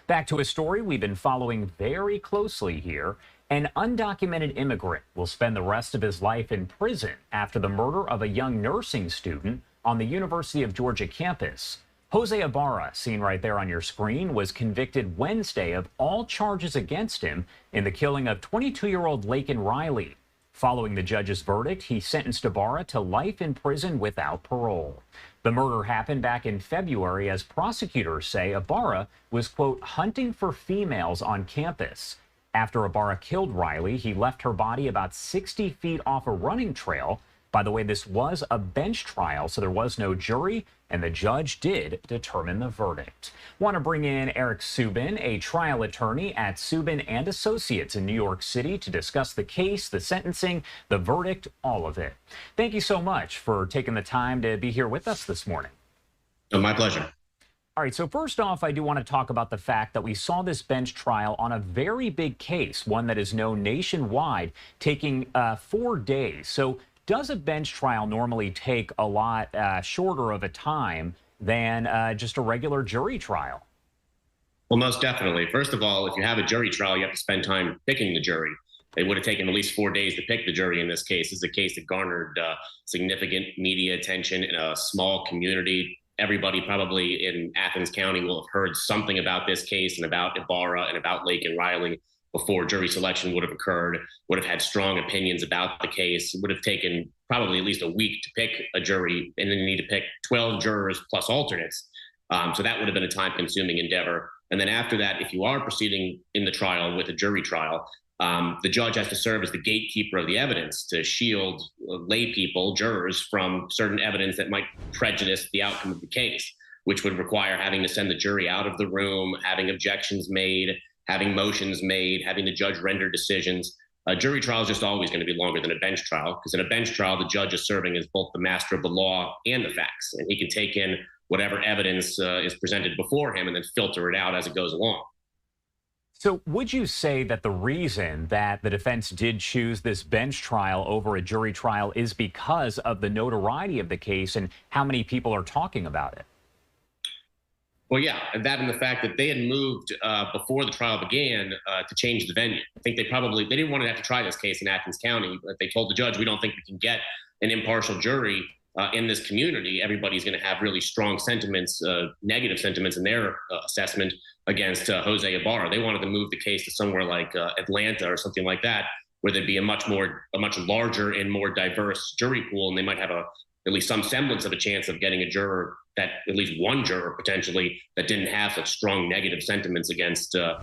Back to a story we've been following very closely here. An undocumented immigrant will spend the rest of his life in prison after the murder of a young nursing student on the University of Georgia campus. Jose Ibarra, seen right there on your screen, was convicted Wednesday of all charges against him in the killing of 22-year-old Laken Riley. Following the judge's verdict, he sentenced Ibarra to life in prison without parole. The murder happened back in February as prosecutors say Ibarra was, quote, hunting for females on campus. After Ibarra killed Riley, he left her body about 60 feet off a running trail. By the way, this was a bench trial, so there was no jury, and the judge did determine the verdict. Want to bring in Eric Subin, a trial attorney at Subin and Associates in New York City, to discuss the case, the sentencing, the verdict, all of it. Thank you so much for taking the time to be here with us this morning. Oh, my pleasure. All right, so first off, I do want to talk about the fact that we saw this bench trial on a very big case, one that is known nationwide, taking 4 days. So does a bench trial normally take a lot shorter of a time than just a regular jury trial? Well, most definitely. First of all, if you have a jury trial, you have to spend time picking the jury. It would have taken at least 4 days to pick the jury in this case. This is a case that garnered significant media attention in a small community. Everybody probably in Athens County will have heard something about this case and about Ibarra and about Laken Riley before jury selection would have occurred, would have had strong opinions about the case. It would have taken probably at least a week to pick a jury, and then you need to pick 12 jurors plus alternates. So that would have been a time-consuming endeavor. And then after that, if you are proceeding in the trial with a jury trial, the judge has to serve as the gatekeeper of the evidence to shield lay people, jurors, from certain evidence that might prejudice the outcome of the case, which would require having to send the jury out of the room, having objections made, having motions made, having the judge render decisions. A jury trial is just always going to be longer than a bench trial, because in a bench trial, the judge is serving as both the master of the law and the facts, and he can take in whatever evidence is presented before him and then filter it out as it goes along. So would you say that the reason that the defense did choose this bench trial over a jury trial is because of the notoriety of the case and how many people are talking about it? Well, yeah, that and the fact that they had moved before the trial began to change the venue. I think they didn't want to have to try this case in Athens County, but they told the judge, we don't think we can get an impartial jury in this community. Everybody's going to have really strong sentiments, negative sentiments in their assessment against Jose Ibarra. They wanted to move the case to somewhere like Atlanta or something like that, where there'd be a much larger and more diverse jury pool, and they might have at least some semblance of a chance of getting a juror, that at least one juror potentially, that didn't have such strong negative sentiments against the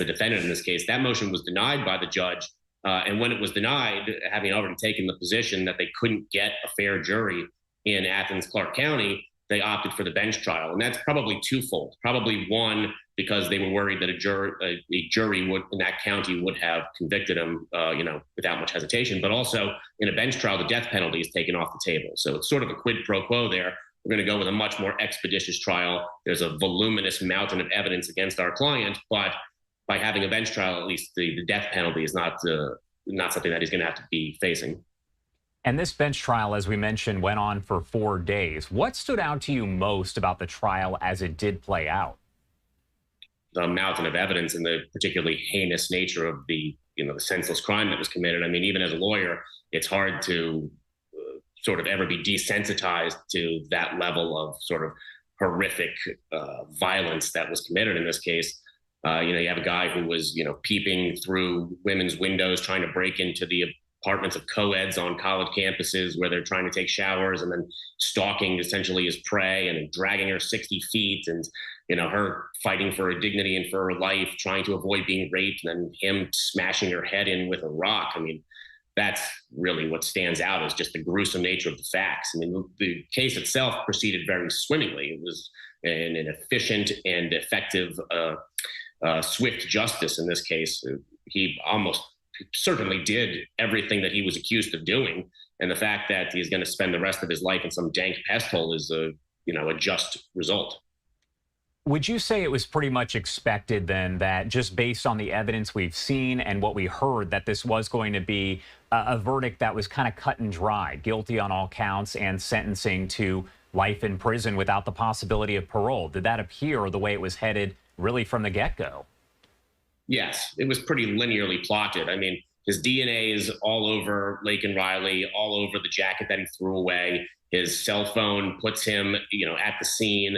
defendant in this case. That motion was denied by the judge. And when it was denied, having already taken the position that they couldn't get a fair jury in Athens-Clarke County, they opted for the bench trial. And that's probably twofold. Probably one, because they were worried that a jury would, in that county, would have convicted him, without much hesitation. But also, in a bench trial, the death penalty is taken off the table. So it's sort of a quid pro quo there. We're going to go with a much more expeditious trial. There's a voluminous mountain of evidence against our client, but by having a bench trial, at least the death penalty is not something that he's going to have to be facing. And this bench trial, as we mentioned, went on for 4 days. What stood out to you most about the trial as it did play out? The mountain of evidence and the particularly heinous nature of the senseless crime that was committed. I mean, even as a lawyer, it's hard to sort of ever be desensitized to that level of sort of horrific violence that was committed in this case. You have a guy who was, peeping through women's windows, trying to break into the apartments of co-eds on college campuses where they're trying to take showers, and then stalking essentially his prey and dragging her 60 feet, and her fighting for her dignity and for her life, trying to avoid being raped, and then him smashing her head in with a rock. I mean, that's really what stands out, is just the gruesome nature of the facts. I mean, the case itself proceeded very swimmingly. It was an efficient and effective, swift justice in this case. He almost certainly did everything that he was accused of doing. And the fact that he's going to spend the rest of his life in some dank pest hole is a just result. Would you say it was pretty much expected then, that just based on the evidence we've seen and what we heard, that this was going to be a verdict that was kind of cut and dry, guilty on all counts and sentencing to life in prison without the possibility of parole? Did that appear the way it was headed really from the get-go. Yes, it was pretty linearly plotted. I mean, his DNA is all over Laken Riley, all over the jacket that he threw away. His cell phone puts him, at the scene.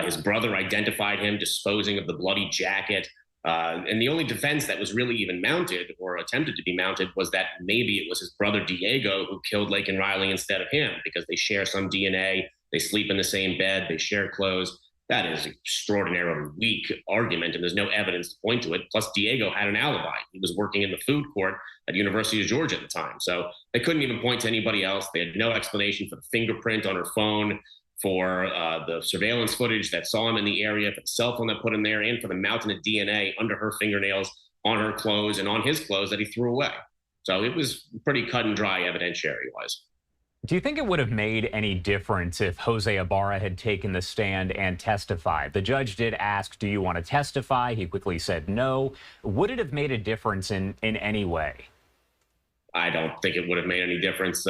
His brother identified him disposing of the bloody jacket. And the only defense that was really even mounted or attempted to be mounted was that maybe it was his brother Diego who killed Laken Riley instead of him because they share some DNA, they sleep in the same bed, they share clothes. That is an extraordinarily weak argument, and there's no evidence to point to it. Plus, Diego had an alibi. He was working in the food court at University of Georgia at the time. So they couldn't even point to anybody else. They had no explanation for the fingerprint on her phone, for the surveillance footage that saw him in the area, for the cell phone that put him there, and for the mountain of DNA under her fingernails, on her clothes, and on his clothes that he threw away. So it was pretty cut and dry evidentiary-wise. Do you think it would have made any difference if Jose Ibarra had taken the stand and testified? The judge did ask, do you want to testify? He quickly said no. Would it have made a difference in any way? I don't think it would have made any difference.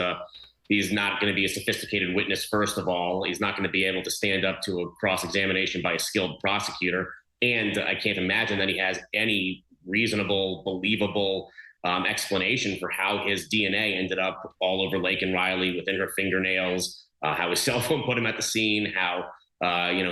He's not going to be a sophisticated witness, first of all. He's not going to be able to stand up to a cross-examination by a skilled prosecutor. And I can't imagine that he has any reasonable, believable explanation for how his DNA ended up all over Laken Riley, within her fingernails, how his cell phone put him at the scene, how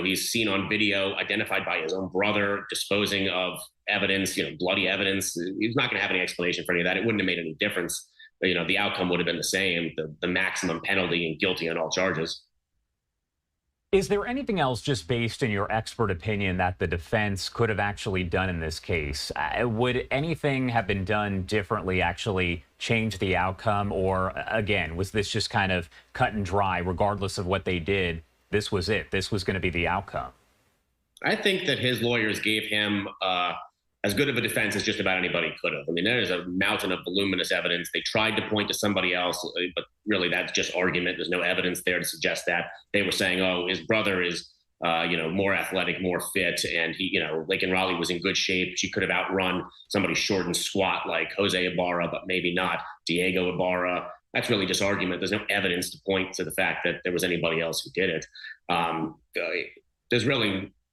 he's seen on video, identified by his own brother, disposing of evidence, bloody evidence. He's not going to have any explanation for any of that. It wouldn't have made any difference. The outcome would have been the same, the maximum penalty and guilty on all charges. Is there anything else, just based in your expert opinion, that the defense could have actually done in this case? Would anything have been done differently actually change the outcome? Or, again, was this just kind of cut and dry, regardless of what they did? This was it. This was going to be the outcome. I think that his lawyers gave him as good of a defense as just about anybody could have. I mean, there is a mountain of voluminous evidence. They tried to point to somebody else, but really that's just argument. There's no evidence there to suggest that. They were saying, oh, his brother is, more athletic, more fit, and he, Laken Riley was in good shape. She could have outrun somebody short and squat like Jose Ibarra, but maybe not Diego Ibarra. That's really just argument. There's no evidence to point to the fact that there was anybody else who did it.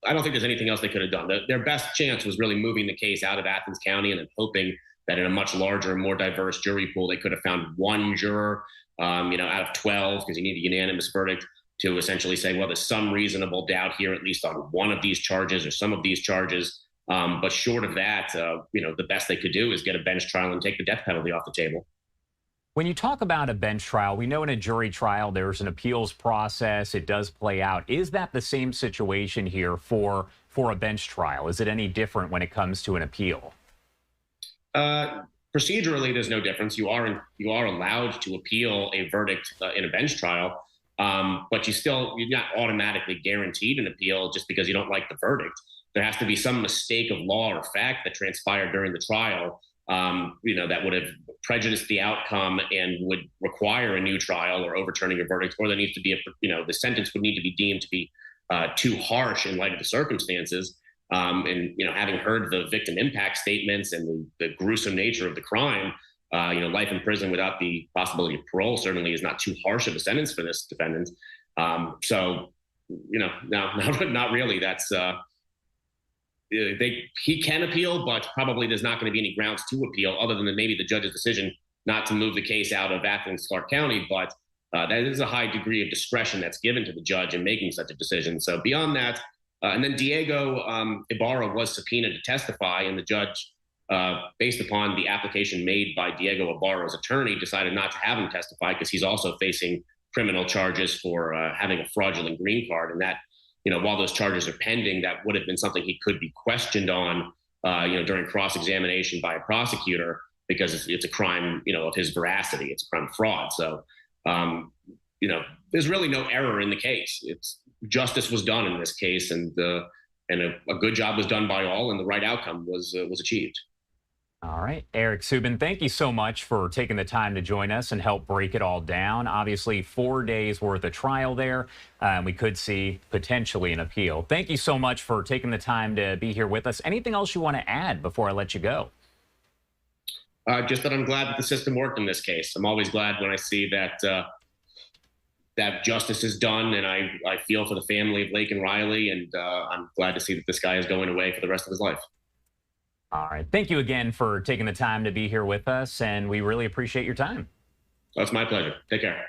I don't think there's anything else they could have done. Their best chance was really moving the case out of Athens County and then hoping that in a much larger, more diverse jury pool, they could have found one juror, out of 12, because you need a unanimous verdict, to essentially say, well, there's some reasonable doubt here, at least on one of these charges or some of these charges. But short of that, the best they could do is get a bench trial and take the death penalty off the table. When you talk about a bench trial, we know in a jury trial there's an appeals process. It does play out. Is that the same situation here for a bench trial? Is it any different when it comes to an appeal? Procedurally, there's no difference. You are allowed to appeal a verdict in a bench trial, but you're not automatically guaranteed an appeal just because you don't like the verdict. There has to be some mistake of law or fact that transpired during the trial, that would have prejudiced the outcome and would require a new trial or overturning a verdict, or there needs to be the sentence would need to be deemed to be too harsh in light of the circumstances. And having heard the victim impact statements and the gruesome nature of the crime, life in prison without the possibility of parole certainly is not too harsh of a sentence for this defendant. No, not really. That's he can appeal, but probably there's not going to be any grounds to appeal other than maybe the judge's decision not to move the case out of Athens-Clarke County. But that is a high degree of discretion that's given to the judge in making such a decision. So beyond that, and then Diego Ibarra was subpoenaed to testify, and the judge, based upon the application made by Diego Ibarra's attorney, decided not to have him testify because he's also facing criminal charges for having a fraudulent green card. And that, while those charges are pending, that would have been something he could be questioned on, during cross-examination by a prosecutor, because it's a crime, of his veracity. It's a crime of fraud. So, there's really no error in the case. Justice was done in this case, and a good job was done by all, and the right outcome was achieved. All right, Eric Subin, thank you so much for taking the time to join us and help break it all down. Obviously, 4 days worth of trial there. We could see potentially an appeal. Thank you so much for taking the time to be here with us. Anything else you want to add before I let you go? Just that I'm glad that the system worked in this case. I'm always glad when I see that that justice is done, and I feel for the family of Laken Riley, and I'm glad to see that this guy is going away for the rest of his life. All right. Thank you again for taking the time to be here with us, and we really appreciate your time. So it's my pleasure. Take care.